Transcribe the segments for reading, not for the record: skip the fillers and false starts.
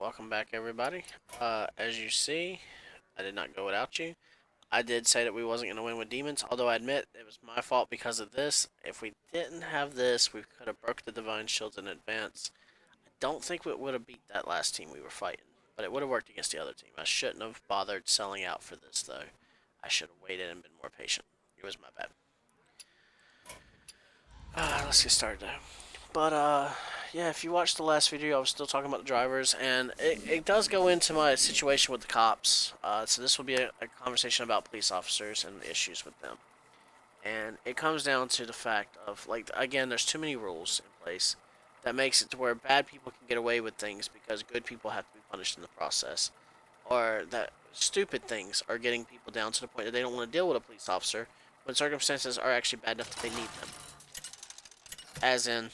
welcome back everybody. As you see, I did not go without you. I did say that we wasn't going to win with demons, although I admit it was my fault because of this. If we didn't have this, we could have broke the divine shields in advance. I don't think we would have beat that last team we were fighting, but it would have worked against the other team. I shouldn't have bothered selling out for this though. I should have waited and been more patient. It was my bad. Let's get started though. But yeah, if you watched the last video, I was still talking about the drivers, and it does go into my situation with the cops. So this will be a conversation about police officers and the issues with them. And it comes down to the fact of, like, again, there's too many rules in place that makes it to where bad people can get away with things because good people have to be punished in the process. Or that stupid things are getting people down to the point that they don't want to deal with a police officer when circumstances are actually bad enough that they need them. As in,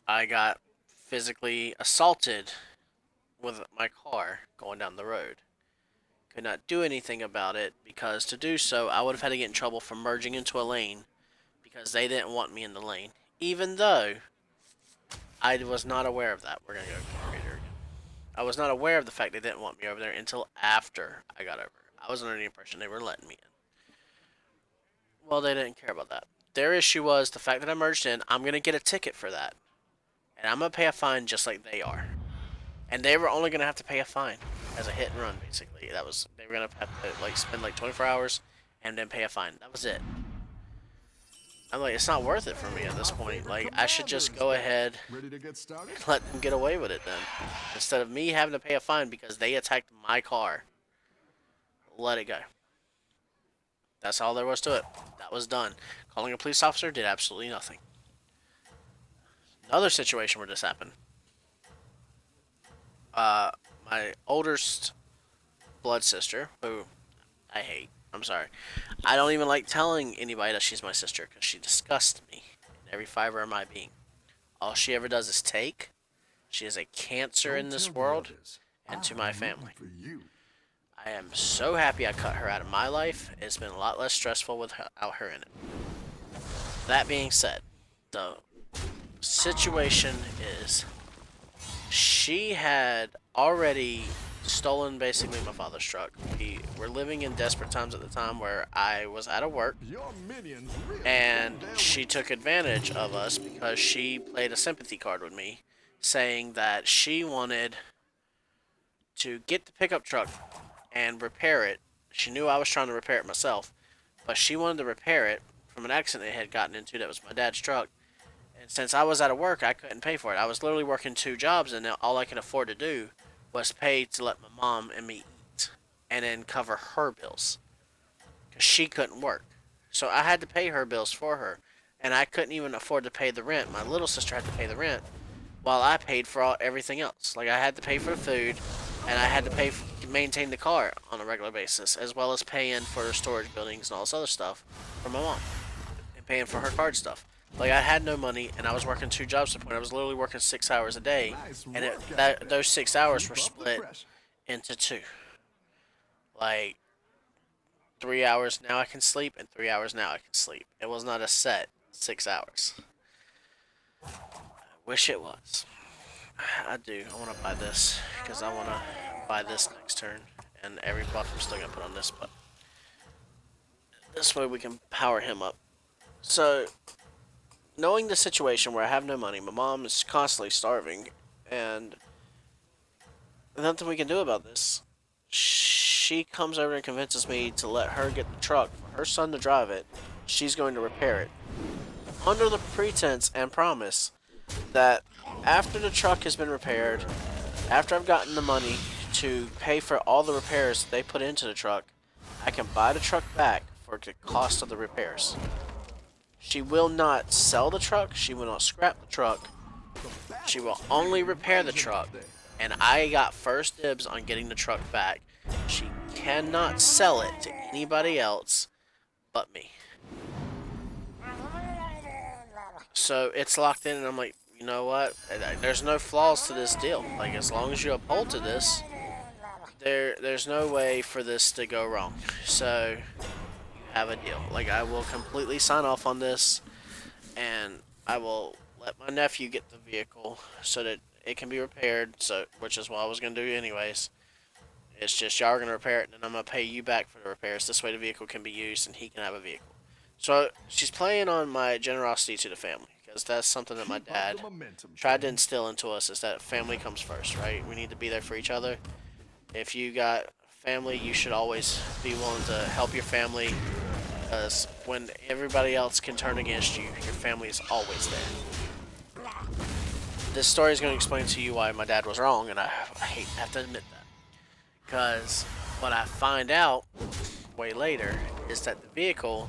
I got physically assaulted with my car going down the road. Could not do anything about it because to do so, I would have had to get in trouble for merging into a lane because they didn't want me in the lane. Even though I was not aware of that. We're going to go here again. I was not aware of the fact they didn't want me over there until after I got over. I was under the impression they were letting me in. Well, they didn't care about that. Their issue was the fact that I merged in, I'm going to get a ticket for that. And I'm going to pay a fine just like they are. And they were only going to have to pay a fine as a hit and run, basically. They were going to have to like spend like 24 hours and then pay a fine. That was it. I'm like, it's not worth it for me at this point. Like, I should just go ahead and let them get away with it then. Instead of me having to pay a fine because they attacked my car. Let it go. That's all there was to it. That was done. Calling a police officer did absolutely nothing. Another situation where this happened. My oldest blood sister, who I hate. I'm sorry. I don't even like telling anybody that she's my sister because she disgusts me in every fiber of my being. All she ever does is take. She is a cancer in this world and to my family. I am so happy I cut her out of my life. It's been a lot less stressful without her in it. That being said, the situation is she had already stolen basically my father's truck. We were living in desperate times at the time where I was out of work, and she took advantage of us because she played a sympathy card with me, saying that she wanted to get the pickup truck and repair it. She knew I was trying to repair it myself, but she wanted to repair it from an accident it had gotten into that was my dad's truck. And since I was out of work, I couldn't pay for it. I was literally working 2 jobs, and all I could afford to do was pay to let my mom and me eat, and then cover her bills, because she couldn't work. So I had to pay her bills for her, and I couldn't even afford to pay the rent. My little sister had to pay the rent, while I paid for everything else. Like, I had to pay for the food, and I had to pay to maintain the car on a regular basis, as well as paying for the storage buildings and all this other stuff for my mom, and paying for her card stuff. Like, I had no money, and I was working 2 jobs to the point I was literally working 6 hours a day, and those 6 hours were split into 2. Like, 3 hours now I can sleep, and 3 hours now I can sleep. It was not a set 6 hours. I wish it was. I do. I want to buy this, because I want to buy this next turn, and every buff I'm still going to put on this, but this way we can power him up. So, knowing the situation where I have no money, my mom is constantly starving, and nothing we can do about this, she comes over and convinces me to let her get the truck for her son to drive it. She's going to repair it, under the pretense and promise that after the truck has been repaired, after I've gotten the money to pay for all the repairs they put into the truck, I can buy the truck back for the cost of the repairs. She will not sell the truck. She will not scrap the truck. She will only repair the truck. And I got first dibs on getting the truck back. She cannot sell it to anybody else but me. So it's locked in, and I'm like, you know what? There's no flaws to this deal. Like, as long as you uphold to this, there's no way for this to go wrong. So have a deal. Like, I will completely sign off on this, and I will let my nephew get the vehicle so that it can be repaired, so which is what I was gonna do anyways. It's just y'all are gonna repair it, and I'm gonna pay you back for the repairs. This way, the vehicle can be used, and he can have a vehicle. So she's playing on my generosity to the family, because that's something that my dad tried to instill into us: is that family comes first, right? We need to be there for each other. If you got family, you should always be willing to help your family, because when everybody else can turn against you, your family is always there. This story is going to explain to you why my dad was wrong, and I hate to have to admit that. Because what I find out way later is that the vehicle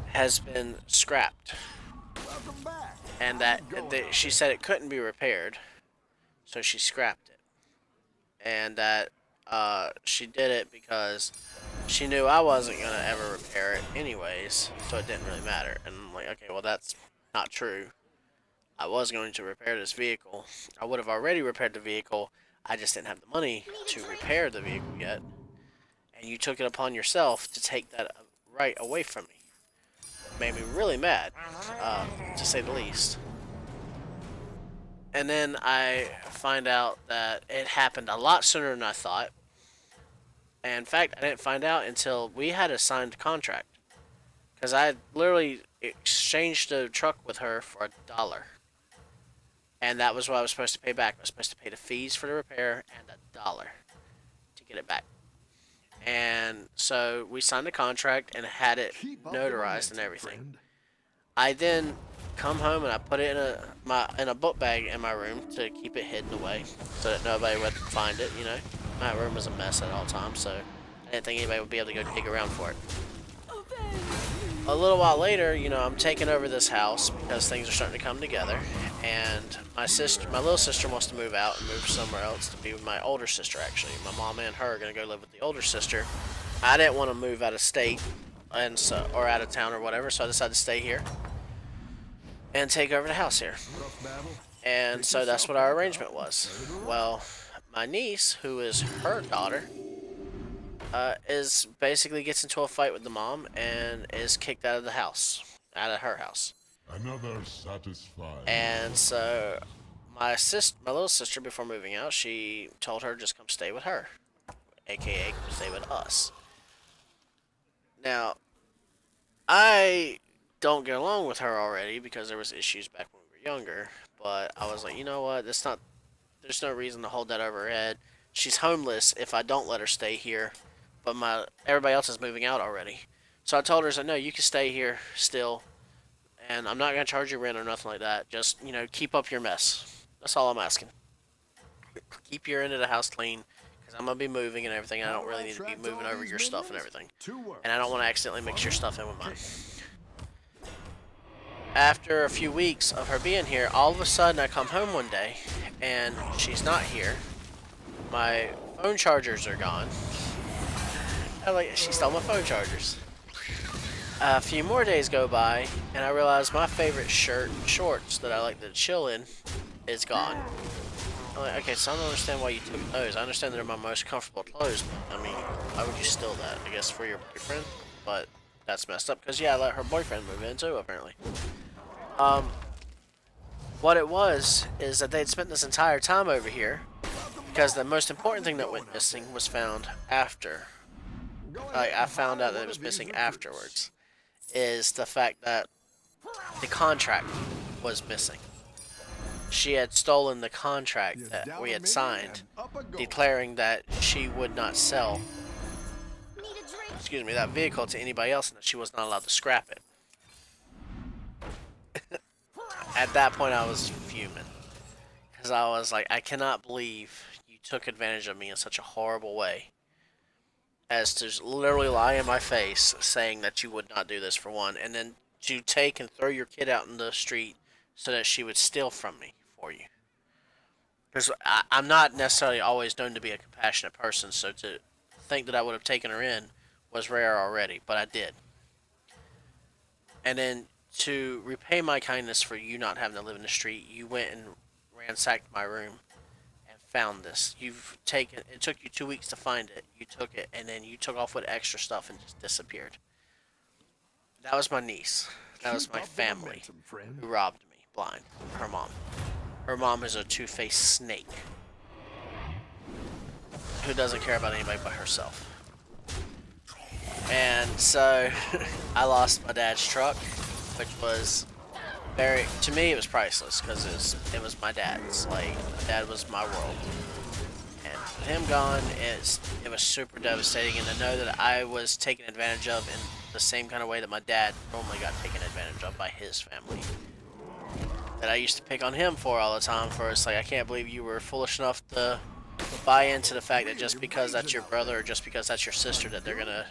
has been scrapped, and that she said it couldn't be repaired, so she scrapped it, and that she did it because she knew I wasn't gonna ever repair it anyways, so it didn't really matter. And I'm like, okay, well that's not true. I was going to repair this vehicle. I would have already repaired the vehicle. I just didn't have the money to repair the vehicle yet. And you took it upon yourself to take that right away from me. Made me really mad, to say the least. And then I find out that it happened a lot sooner than I thought. And in fact, I didn't find out until we had a signed contract. Because I literally exchanged the truck with her for $1. And that was what I was supposed to pay back. I was supposed to pay the fees for the repair and $1 to get it back. And so we signed the contract and had it notarized and everything. I then come home and I put it in a book bag in my room to keep it hidden away so that nobody would find it. You know, my room was a mess at all times, so I didn't think anybody would be able to go dig around for it. A little while later, you know, I'm taking over this house because things are starting to come together, and my little sister wants to move out and move somewhere else to be with my older sister. Actually, my mom and her are gonna go live with the older sister. I didn't want to move out of state or out of town or whatever, so I decided to stay here and take over the house here. And so that's what our arrangement was. Well, my niece, who is her daughter, is basically gets into a fight with the mom and is kicked out of the house, out of her house. Another satisfied. And so my little sister, before moving out, she told her just come stay with her, aka come stay with us. Now, I don't get along with her already because there was issues back when we were younger. But I was like, you know what? That's not. There's no reason to hold that over her head. She's homeless if I don't let her stay here, but everybody else is moving out already. So I told her, I said, no, you can stay here still, and I'm not gonna charge you rent or nothing like that. Just keep up your mess. That's all I'm asking. Keep your end of the house clean, because I'm gonna be moving and everything. I don't really need to be moving over your stuff and everything, and I don't want to accidentally mix your stuff in with mine. After a few weeks of her being here, all of a sudden I come home one day and she's not here. My phone chargers are gone. She stole my phone chargers. A few more days go by and I realize my favorite shirt and shorts that I like to chill in is gone. I'm like, okay, so I don't understand why you took those. I understand they're my most comfortable clothes, but I mean, why would you steal that? I guess for your boyfriend? But that's messed up because, yeah, I let her boyfriend move in too, apparently. What it was is that they'd spent this entire time over here because the most important thing that went missing was found after. I found out that it was missing afterwards. Is the fact that the contract was missing. She had stolen the contract that we had signed, declaring that she would not sell, that vehicle to anybody else, and that she was not allowed to scrap it. At that point, I was fuming. Because I was like, I cannot believe you took advantage of me in such a horrible way as to literally lie in my face saying that you would not do this, for one, and then to take and throw your kid out in the street so that she would steal from me for you. Because I'm not necessarily always known to be a compassionate person, so to think that I would have taken her in was rare already, but I did. And then to repay my kindness for you not having to live in the street, you went and ransacked my room and found this. It took you 2 weeks to find it. You took it, and then you took off with extra stuff and just disappeared. That was my niece. That was my family who robbed me blind. Her mom. Her mom is a two-faced snake who doesn't care about anybody but herself. And so I lost my dad's truck, which was very, to me, it was priceless because it was my dad's. Like, my dad was my world. And with him gone, it was super devastating. And to know that I was taken advantage of in the same kind of way that my dad normally got taken advantage of by his family. That I used to pick on him for all the time. For it's like, I can't believe you were foolish enough to buy into the fact that just because that's your brother or just because that's your sister that they're gonna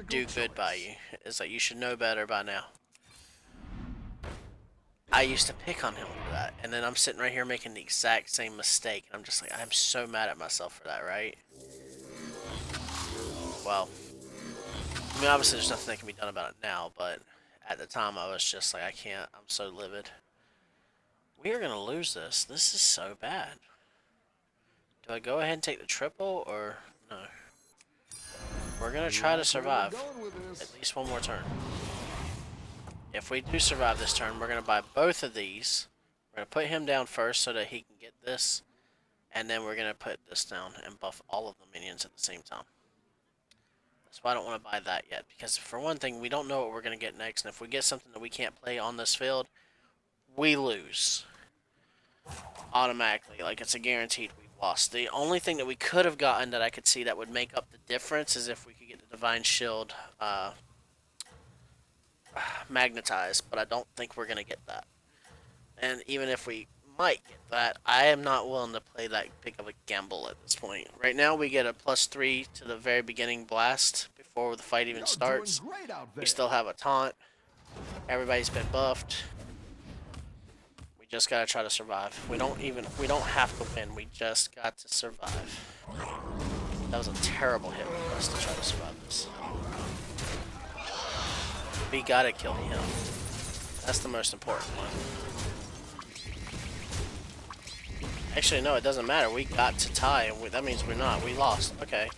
do good by you. It's like, you should know better by now. I used to pick on him for that, and then I'm sitting right here making the exact same mistake, and I'm just like, I'm so mad at myself for that, right? Well, I mean, obviously there's nothing that can be done about it now, but at the time I was just like, I can't, I'm so livid. We are gonna lose this. This is so bad. Do I go ahead and take the triple, or no? We're gonna try to survive at least one more turn. If we do survive this turn, we're going to buy both of these. We're going to put him down first so that he can get this. And then we're going to put this down and buff all of the minions at the same time. That's why I don't want to buy that yet. Because for one thing, we don't know what we're going to get next. And if we get something that we can't play on this field, we lose. Automatically. Like, it's a guaranteed we lost. The only thing that we could have gotten that I could see that would make up the difference is if we could get the Divine Shield magnetized, but I don't think we're going to get that. And even if we might get that, I am not willing to play that big of a gamble at this point. Right now, we get a +3 to the very beginning blast before the fight even starts. We still have a taunt. Everybody's been buffed. We just gotta try to survive. We don't have to win. We just got to survive. That was a terrible hit for us to try to survive this. We gotta kill him. That's the most important one. Actually, no, it doesn't matter. We got to tie, and that means we're not. We lost. Okay.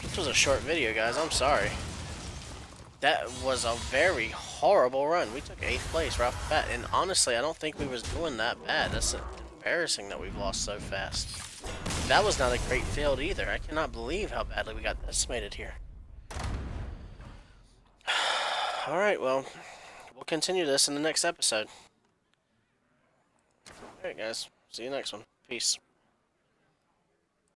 This was a short video, guys. I'm sorry. That was a very horrible run. We took 8th place right off the bat, and honestly, I don't think we was doing that bad. That's embarrassing that we've lost so fast. That was not a great field either. I cannot believe how badly we got decimated here. Alright, well, we'll continue this in the next episode. Alright, guys. See you next one. Peace.